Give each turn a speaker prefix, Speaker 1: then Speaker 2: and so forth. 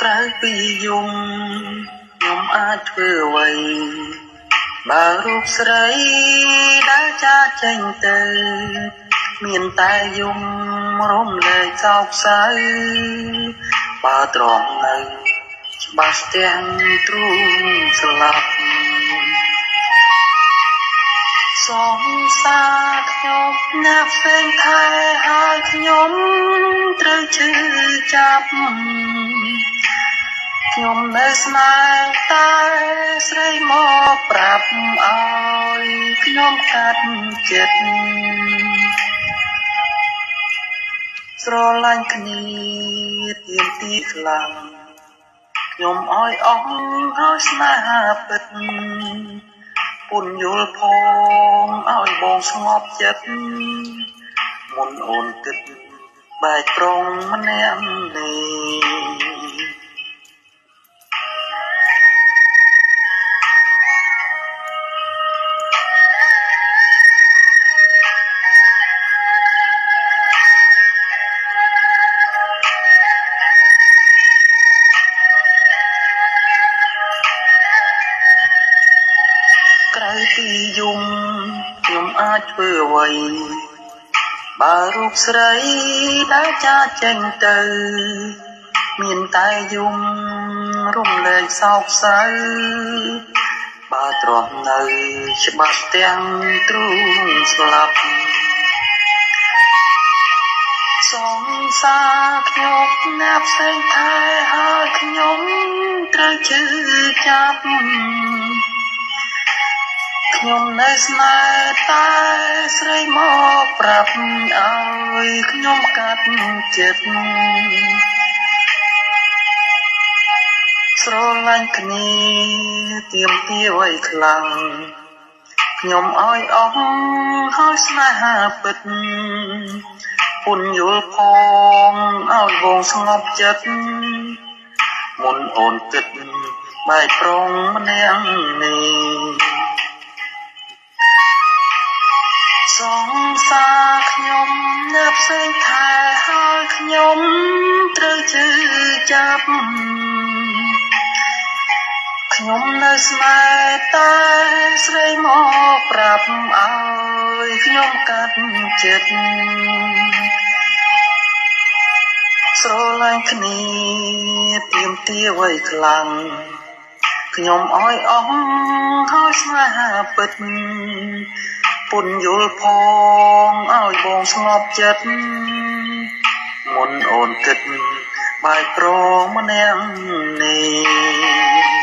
Speaker 1: ក្រៅពីយំខ្ញុំអាចធ្វើអ្វីបើរូបស្រីដែលចាចេញទៅមានតែយំរំលែកសោកសៅបើទ្រាំនៅច្បាស់ស្ទាំងទ្រូងស្លាប់សងសាខ្ញុំណាប់ផ្សេងថែហើយខ្ញុំត្រូវឈឺចាប់ខ្ញុំនៅស្នេហ៍តែស្រីមកប្រាប់ឲ្យខ្ញុំកាត់ចិត្តស្រឡាញ់គ្នាទៀមទីខ្លាំងខ្ញុំឲ្យអស់ហើយស្នេហាពិតពុនយល់ផងឲ្យបងស្ងប់ចិត្តមុនអូនគិតបែកប្រងម្នាក់នេះក្រៅពីយំខ្ញុំអាចធ្វើអ្វីបើរូបស្រីដែលចាចេញទៅមានតែយំរំលែកសោកសៅបើទ្រាំនៅច្បាស់ទាំងទ្រូងស្លាប់សងសាខ្ញុំណាប់ផ្សេងថែហើយខ្ញុំត្រូវឈឺចាប់ខ្ញុំនៅស្នេហ៍តែស្រីមកប្រាប់ឲ្យខ្ញុំកាត់ចិត្តស្រឡាញ់គ្នាទៀមទាអ្វីខ្លាំងខ្ញុំឲ្យអស់ហើយស្នេហាពិតពុនយល់ផងឲ្យបងស្ងប់ចិត្តមុនអូនគិតបែកប្រងម្នាក់នេះសងសាខ្ញុំនៅផ្សេងថែហើយខ្ញុំត្រូវឈឺចាប់ខ្ញុំនៅស្នេហ៍តែស្រីមកប្រាប់ឲ្យខ្ញុំកាត់ចិត្តស្រឡាញ់គ្នាទៀមទាអ្វីខ្លាំងខ្ញុំឲ្យអស់ហើយស្នេហាពិតពុនយល់ផងឲ្យបងស្ងប់ចិត្តមុនអូនគិតបែកប្រងម្នាក់នេះ